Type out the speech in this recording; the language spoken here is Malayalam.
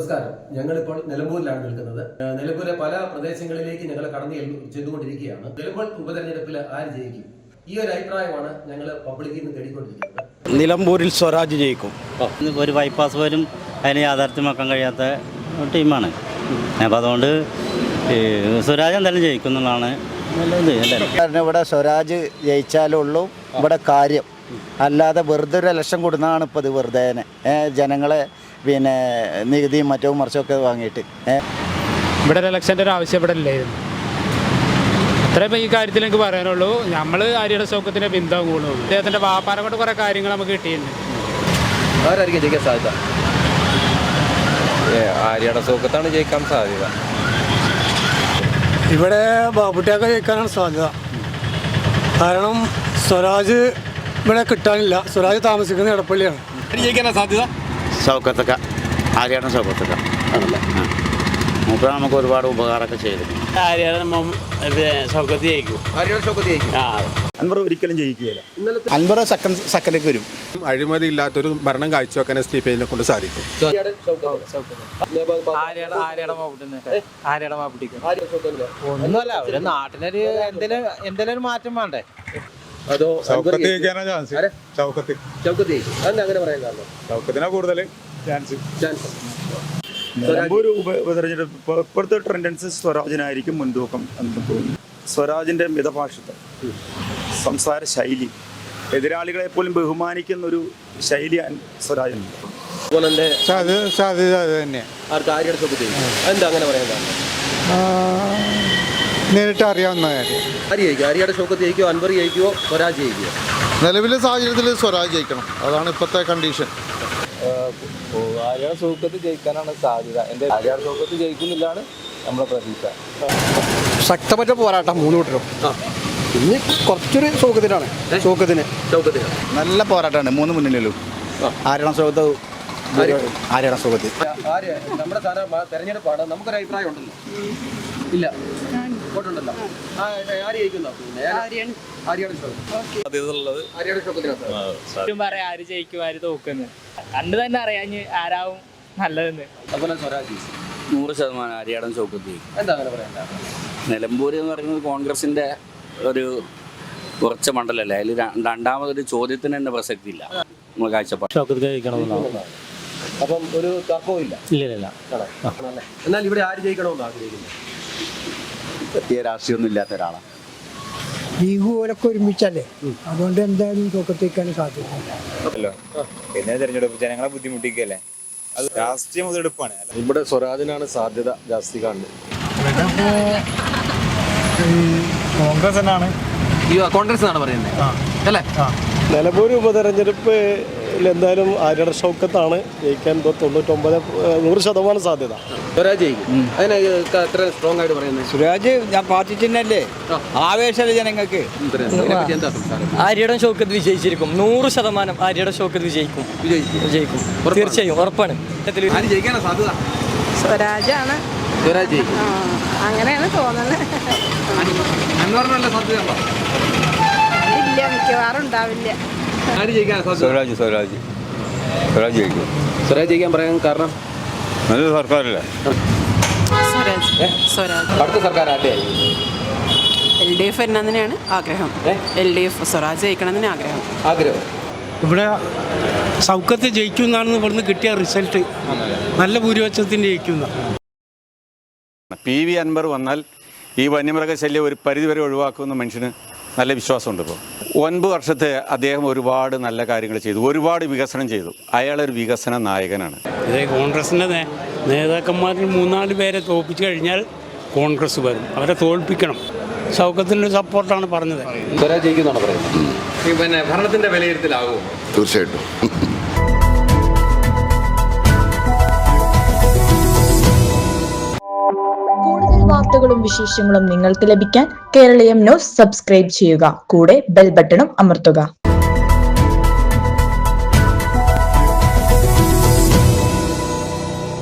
നമസ്കാരം. ഞങ്ങളിപ്പോൾ നിലമ്പൂരിലാണ് നിൽക്കുന്നത്. നിലമ്പൂരിലെ പല പ്രദേശങ്ങളിലേക്ക് ഞങ്ങൾ കടന്നു ചെയ്തുകൊണ്ടിരിക്കുകയാണ്. നിലമ്പൂർ ഉപതെരഞ്ഞെടുപ്പിൽ ആര് ജയിക്കും? ഈ ഒരു അഭിപ്രായമാണ് ഞങ്ങൾ പബ്ലിക്കിൽ നിന്ന് തേടിക്കൊണ്ടിരിക്കുന്നത്. നിലമ്പൂരിൽ സ്വരാജ് ജയിക്കും. ഒരു ബൈപ്പാസ് പോലും അതിന് യാഥാർത്ഥ്യമാക്കാൻ കഴിയാത്ത ടീമാണ്. അപ്പം അതുകൊണ്ട് സ്വരാജ് എന്തായാലും ജയിക്കും എന്നുള്ളതാണ് നല്ലത്. ഇവിടെ സ്വരാജ് ജയിച്ചാലുള്ളൂ ഇവിടെ കാര്യം, അല്ലാതെ വെറുതെ ഒരു ഇലക്ഷൻ കൊടുക്കുന്നതാണ് ഇപ്പോൾ ഇത്. വെറുതെ ജനങ്ങളെ നികുതിയും മറ്റവും മറിച്ചൊക്കെ വാങ്ങിയിട്ട് ഇവിടെ ഒരു ഇലക്ഷൻ്റെ ഒരു ആവശ്യം ഇവിടെ ഇല്ലായിരുന്നു. അത്രേ ഇപ്പോൾ ഈ കാര്യത്തിൽ എനിക്ക് പറയാനുള്ളൂ. നമ്മൾ ആര്യയുടെ സൗഖ്യത്തിൻ്റെ ബിന്ദാവും കൂടുള്ളൂ. അദ്ദേഹത്തിൻ്റെ വ്യാപാരം കൊണ്ട് കുറേ കാര്യങ്ങൾ നമുക്ക് കിട്ടിയിട്ടുണ്ട്. ആരായിരിക്കും ജയിക്കാൻ സാധ്യത? ആര്യയുടെ സൗഖ്യത്താണ് ജയിക്കാൻ സാധ്യത. ഇവിടെ ബാബുട്ടിയൊക്കെ ജയിക്കാനാണ് സാധ്യത. കാരണം സ്വരാജ് ഇവിടെ കിട്ടാനില്ല. സ്വരാജ് താമസിക്കുന്ന എടപ്പള്ളിയാണ്. ജയിക്കാനാണ് സാധ്യത. സൗഖ്യത്തൊക്കെ ആര്യാടൻ സൗഖ്യത്തൊക്കെ മൂപ്പ നമുക്ക് ഒരുപാട് ഉപകാരമൊക്കെ ചെയ്തു. സൗഖ്യത്തിൽ ജയിക്കും. അൻവർ ഒരിക്കലും ജയിക്കുകയില്ല. അൻവർ സെക്കൻഡിലേക്ക് വരും. അഴിമതി ഇല്ലാത്തൊരു ഭരണം കാഴ്ചവെക്കാൻ സ്റ്റീഫനെ കൊണ്ട് സാധിക്കും. ഒന്നുമല്ല, ഒരു നാട്ടിനൊരു എന്തെങ്കിലും മാറ്റം വേണ്ടേ? അതോ സൗഖ്യത്തിനാ കൂടുതൽ ചാൻസ്. നിലമ്പൂർ ഉപതെരഞ്ഞെടുപ്പ് ഇപ്പോഴത്തെ ടെൻഡൻസി സ്വരാജിനായിരിക്കും മുൻതൂക്കം എന്ന് തോന്നുന്നു. സ്വരാജിൻ്റെ മിതഭാഷിത്വം, സംസാര ശൈലി, എതിരാളികളെ പോലും ബഹുമാനിക്കുന്ന ഒരു ശൈലി സ്വരാജിനുണ്ട്. സാധ്യത അത് തന്നെയാണ്. നേരിട്ട് അറിയാവുന്ന കാര്യം. നിലവിലെ സാഹചര്യത്തിൽ സ്വരാജ് ജയിക്കണം. അതാണ് ഇപ്പോഴത്തെ കണ്ടീഷൻ. ആര്യയുടെ സൗഖ്യത്തിൽ ജയിക്കാനാണ് സാധ്യത. എൻ്റെ ആര്യയുടെ സൗഖ്യത്തിൽ ജയിക്കുന്നില്ലാണ് നമ്മുടെ പ്രതീക്ഷ. ശക്തമായ പോരാട്ടം മൂന്ന് കൂട്ടരും. ഇനി കുറച്ചൊരു സൗഖ്യത്തിനാണ്. നല്ല പോരാട്ടമാണ് മൂന്ന് മുന്നണിയിലും. ആര്യയുടെ സൗഖ്യത്ത് നമ്മുടെ തെരഞ്ഞെടുപ്പാണ്. നമുക്കൊരു അഭിപ്രായം ഉണ്ടല്ലോ. ഇല്ല, വോട്ടുണ്ടല്ലോ. ആര് ജയിക്കുന്നു? ആര് ജയിക്കും ആര് തോക്കുന്നു കണ്ടു തന്നെ അറിയാൻ ആരാവും നല്ലതെന്ന്. അതുപോലെ സ്വരാജ് 100% ആര്യാടൻ സൗഖ്യത്തിൽ. എന്താ അങ്ങനെ പറയണ്ട? നിലമ്പൂർ എന്ന് പറയുന്നത് കോൺഗ്രസിൻ്റെ ഒരു കുറച്ച് മണ്ഡലമല്ലേ. അതിൽ രണ്ടാമതൊരു ചോദ്യത്തിന് തന്നെ പ്രസക്തി ഇല്ല. നമ്മൾ കാഴ്ചപ്പാട് സൗഖ്യത്തിൽ ജയിക്കണമെന്നാണ്. അപ്പം ഒരു തർക്കവും ഇല്ല. ഇല്ല. എന്നാൽ ഇവിടെ ആര് ജയിക്കണമെന്ന് ആഗ്രഹിക്കുന്നത്? പ്രത്യേക രാഷ്ട്രീയമൊന്നും ഇല്ലാത്ത ഒരാളാണ്. ഈഗോലൊക്കെ ഒരുമിച്ചല്ലേ, അതുകൊണ്ട് എന്തായാലും തൂക്കത്തേക്കാണ് സാധ്യത. പിന്നെ തെരഞ്ഞെടുപ്പ് ജനങ്ങളെ ബുദ്ധിമുട്ടിക്കല്ലേ, അത് രാഷ്ട്രീയ മുതലെടുപ്പാണ്. ഇവിടെ സ്വരാജിനാണ് സാധ്യത ജാസ്തി കാണുന്നത്. കോൺഗ്രസ് തന്നെയാണ്. കോൺഗ്രസ് എന്നാണ് പറയുന്നത് അല്ലേ? നിലമ്പൂർ ഉപതെരഞ്ഞെടുപ്പ് എന്തായാലും ആര്യയുടെ ഷൗക്കത്താണ് ജയിക്കാൻ. 99-100% സാധ്യത. സ്വരാജ് ജയിക്കും. അതിനെ എത്ര സ്ട്രോങ് ആയിട്ട് പറയുന്നത്? സുരാജ് ഞാൻ പാർട്ടി ചിഹ്നല്ലേ, ആവേശമല്ലേ ജനങ്ങൾക്ക്. ആര്യയുടെ ഷൗക്കത്ത് വിജയിച്ചിരിക്കും. 100% ആര്യയുടെ ഷൗക്കത്ത് വിജയിക്കും. തീർച്ചയായും ഉറപ്പാണ്. ആര് ജയിക്കാനാ സാധ്യത? സ്വരാജാണ്. സ്വരാജ് ജയിക്കും. അങ്ങനെയാണ് തോന്നുന്നത്. അൻവറിനുള്ള സാധ്യത ഉണ്ടോ? ഇല്ല, മിക്കവാറും ഉണ്ടാവില്ല. ആര് ജയിക്കാനാ സാധ്യത? സ്വരാജ് ജയിക്കും. സ്വരാജ് ജയിക്കാൻ പറയാൻ കാരണം നല്ല സർക്കാരല്ലേ. അടുത്ത സർക്കാർ ആരുടെ ആയിരിക്കും? LDF എന്നതിനാണ് ആഗ്രഹം. LDF സ്വരാജ് ജയിക്കണമെന്ന് ആഗ്രഹം. ഇവിടെ സൗഖ്യത്തിൽ ജയിക്കും എന്നാണ് ഇവിടുന്ന് കിട്ടിയ റിസൾട്ട്. നല്ല ഭൂരിപക്ഷത്തിന് ജയിക്കുന്ന PV അൻവർ വന്നാൽ ഈ വന്യമൃഗശല്യം ഒരു പരിധിവരെ ഒഴിവാക്കുമെന്ന് മനുഷ്യന് നല്ല വിശ്വാസമുണ്ട്. ഇപ്പോൾ 9 വർഷത്തെ അദ്ദേഹം ഒരുപാട് നല്ല കാര്യങ്ങൾ ചെയ്തു, ഒരുപാട് വികസനം ചെയ്തു. അയാളൊരു വികസന നായകനാണ്. കോൺഗ്രസിൻ്റെ നേതാക്കന്മാരിൽ 3-4 പേരെ തോൽപ്പിച്ചു കഴിഞ്ഞാൽ കോൺഗ്രസ് വരും. അവരെ തോൽപ്പിക്കണം. സൗഖ്യത്തിൻ്റെ സപ്പോർട്ടാണ് പറഞ്ഞത്. സ്വരാജ് ജയിക്കുന്നാണ് പറയുന്നത്. പിന്നെ ഭരണത്തിൻ്റെ വിലയിരുത്തലാകുമോ? തീർച്ചയായിട്ടും. കൂടുതൽ വാർത്തകളും വിശേഷങ്ങളും നിങ്ങൾക്ക് ലഭിക്കാൻ കേരളീയം ന്യൂസ് സബ്സ്ക്രൈബ് ചെയ്യുക. കൂടെ ബെൽ ബട്ടണും അമർത്തുക.